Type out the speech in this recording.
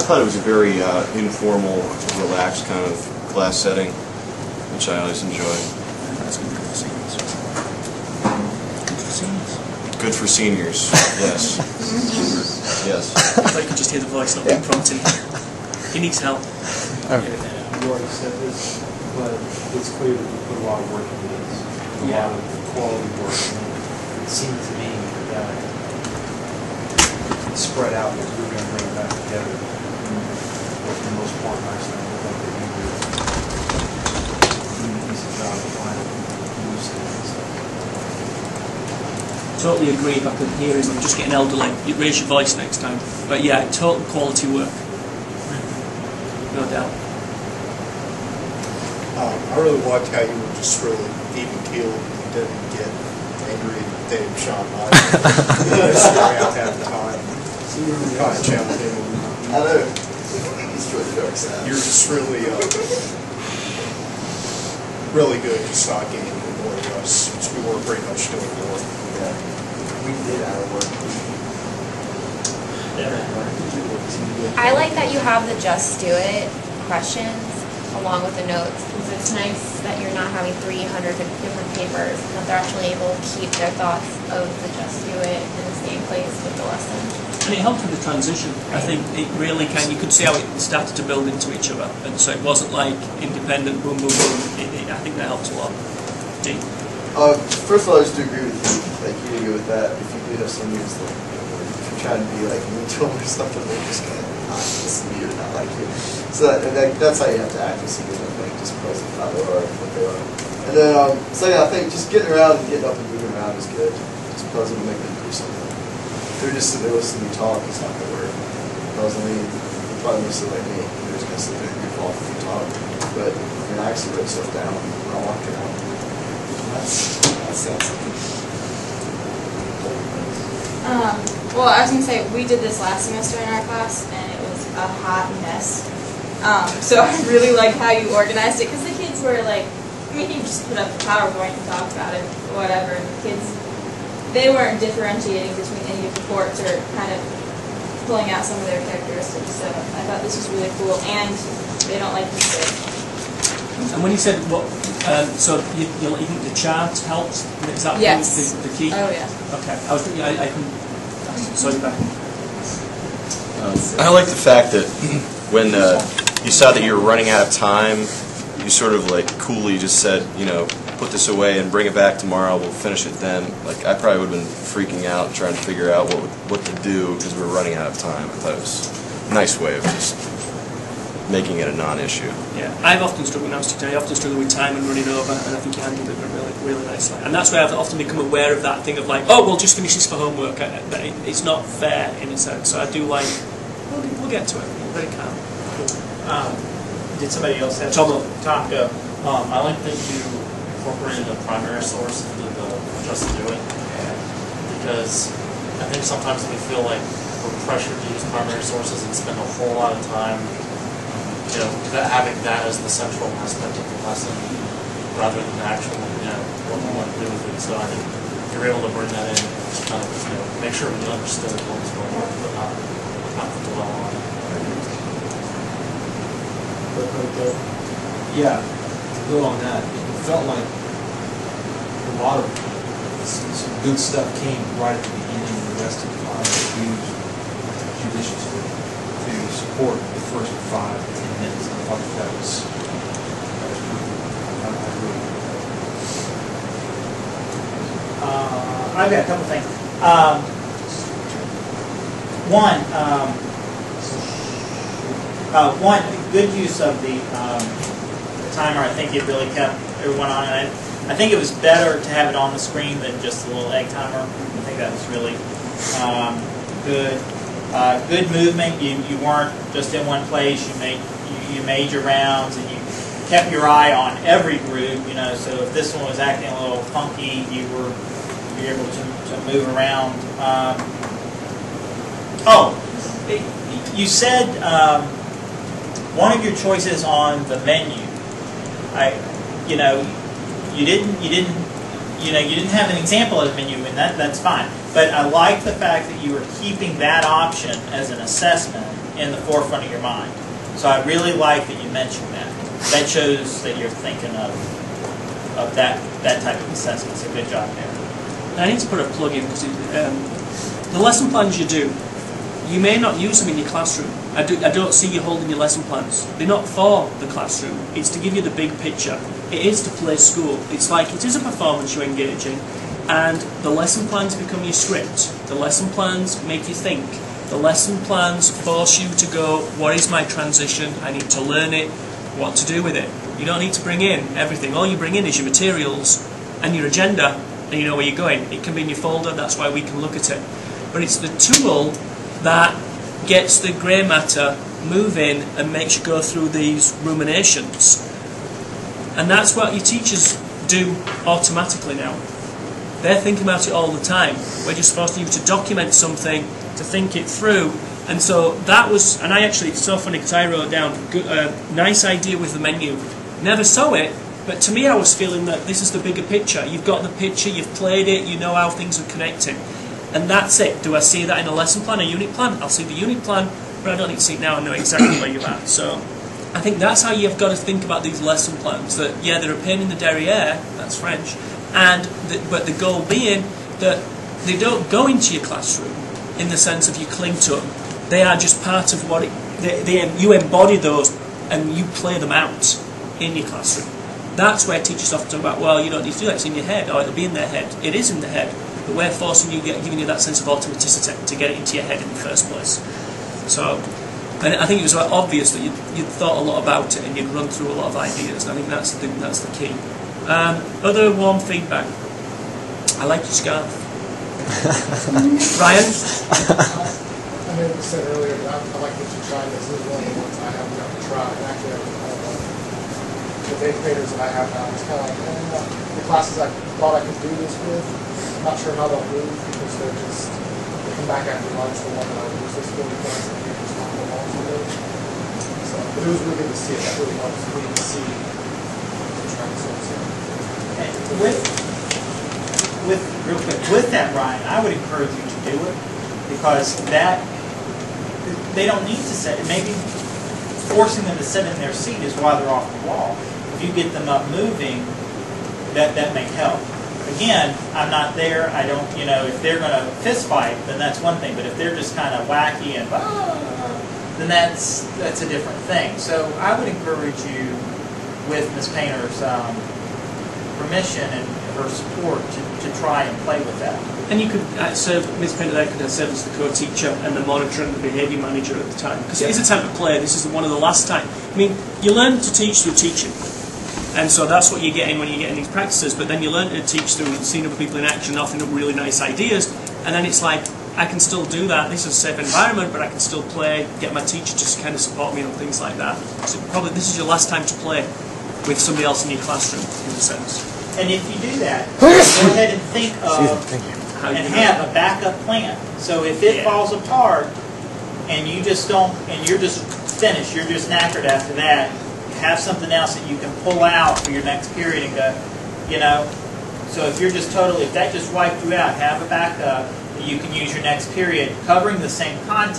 thought it was a very informal, relaxed kind of class setting, which I always enjoy. That's good for seniors. Good for seniors. Good for seniors, yes. Yes. I could just hear the voice not being prompted. He needs help. You already said this, but it's clear that you put a lot of work into this. A lot of quality work. And it seemed to me that it's spread out as we're going to bring it back together. But for the most part, nicely, I look like they do a decent job of finding loose and stuff. Totally agree. If I could hear him, I'm just getting elderly. You raise your voice next time. But yeah, total quality work. No doubt. I really liked how you were just really even keeled and didn't get angry at Dave Sean staring out half the time. Kind of challenged him. I know. He's really dark side. You're just really, really good at just not getting more of us, since we were pretty much doing more. Yeah. We did our work. I like that you have the just do it questions along with the notes, because it's nice that you're not having 300 different papers, and that they're actually able to keep their thoughts of the just do it in the same place with the lesson. And it helped with the transition. I think it really can. You could see how it started to build into each other, and so it wasn't like independent boom, boom, boom. I think that helped a lot. Dean? First of all, I just do agree with you. Like, you go with that. If you do have some news, like, if you're trying to be like me to them or something, they're just gonna not listen to you or not like you. So that's how you have to act with singers, I think, just because of how they are and what they are. And then, second, I think just getting around and getting up and moving around is good. Just because it'll make them do something. If they're just sitting there listening to me talk, it's not going to work. Because, I mean, they're probably going to sit like me. They're just going to sit there and goof off if you talk. But, I mean, I actually wrote stuff down when I walked around. That's something. Well, I was going to say, we did this last semester in our class, and it was a hot mess. So I really like how you organized it, because the kids were like, I mean, you just put up the PowerPoint and talk about it, or whatever, and the kids, they weren't differentiating between any of the courts or kind of pulling out some of their characteristics. So I thought this was really cool, and they don't like mistake. And when you said what, so you think the chart helps? Is that Yes. the key? Oh yeah. Okay. I was thinking I can. Sorry, back. I like the fact that when you saw that you were running out of time, you sort of like coolly just said, you know, put this away and bring it back tomorrow. We'll finish it then. Like, I probably would have been freaking out and trying to figure out what to do because we were running out of time. I thought it was a nice way of just making it a non-issue. Yeah, I've often struggled when I was teaching. I often struggle with time and running over, and I think you handled it really, really nicely. And that's why I've often become aware of that thing of like, oh, we'll just finish this for homework. It's not fair in a sense. So I do like, we'll get to it. We're very calm. Did somebody else have Tom, go. I like that you incorporated a primary source into the just do it, because I think sometimes we feel like we're pressured to use primary sources and spend a whole lot of time, you know, having that as the central aspect of the lesson rather than the actual, you know, what we want to do with it. So I think you're able to bring that in and just kind of, you know, make sure we understood what was going on, but not dwell on it. Yeah, to go on that, it felt like a lot of some good stuff came right at the beginning, and the rest of the time was used judiciously to support the first 5 to 10 minutes. I thought that was pretty cool. I really liked that. I've got a couple things. One, good use of the timer. I think it really kept everyone on. And I think it was better to have it on the screen than just a little egg timer. I think that was really good. Good movement. You weren't just in one place. You made your rounds, and you kept your eye on every group. You know, so if this one was acting a little funky, you were able to move around. You said one of your choices on the menu. You didn't have an example of the menu, and that's fine. But I like the fact that you were keeping that option as an assessment in the forefront of your mind. So I really like that you mentioned that. That shows that you're thinking of that type of assessment. So good job there. I need to put a plug in because the lesson plans you do, you may not use them in your classroom. I don't see you holding your lesson plans. They're not for the classroom. It's to give you the big picture. It is to play school. It's like it is a performance you engage in, and the lesson plans become your script. The lesson plans make you think. The lesson plans force you to go, what is my transition? I need to learn it, what to do with it. You don't need to bring in everything. All you bring in is your materials and your agenda, and you know where you're going. It can be in your folder, that's why we can look at it. But it's the tool that gets the grey matter moving and makes you go through these ruminations. And that's what your teachers do automatically now. They're thinking about it all the time. We're just forcing you to document something, to think it through. And so that was, and I actually, it's so funny because I wrote down, nice idea with the menu. Never saw it, but to me I was feeling that this is the bigger picture. You've got the picture, you've played it, you know how things are connecting. And that's it. Do I see that in a lesson plan, a unit plan? I'll see the unit plan, but I don't need to see it now. I know exactly where you're at. So I think that's how you've got to think about these lesson plans. That, yeah, they're a pain in the derriere, that's French, but the goal being that they don't go into your classroom in the sense of you cling to them. They are just part of what you embody those and you play them out in your classroom. That's where teachers often talk about, well, you don't need to do that, it's in your head, or it'll be in their head. It is in the head, but we're forcing you, giving you that sense of automaticity to get it into your head in the first place. So, and I think it was obvious that you'd thought a lot about it and you'd run through a lot of ideas, and I think that's the key. Other warm feedback. I like your scarf. Ryan? I mean, you said earlier that I like that you tried this. This is one of the ones I haven't got to try. And actually, the day graders that I have now, it's kind of like, the classes I thought I could do this with, I'm not sure how they'll move because they come back after lunch, the one that I use this for because I can't just not hold on to it. So, but it was really good to see it. That really helps me to see the trends. Real quick, with that, Ryan, I would encourage you to do it because they don't need to sit. Maybe forcing them to sit in their seat is why they're off the wall. If you get them up moving, that may help. Again, I'm not there. I don't, if they're going to fist fight, then that's one thing. But if they're just kind of wacky and then that's a different thing. So I would encourage you, with Ms. Painter's permission and her support, to try and play with that. And you could serve, Ms. Painter there could have served as the co-teacher and the monitor and the behaviour manager at the time. Because it is a time to play. This is one of the last time. I mean, you learn to teach through teaching. And so that's what you're getting when you're getting these practices. But then you learn to teach through seeing other people in action, offering up really nice ideas. And then it's like, I can still do that. This is a safe environment, but I can still play, get my teacher just to kind of support me on things like that. So probably this is your last time to play with somebody else in your classroom, in a sense. And if you do that, go ahead and think of and have a backup plan. So if it falls apart and you just don't, and you're just finished, you're just knackered after that, have something else that you can pull out for your next period and go, so if you're just totally, if that just wiped you out, have a backup that you can use your next period covering the same content.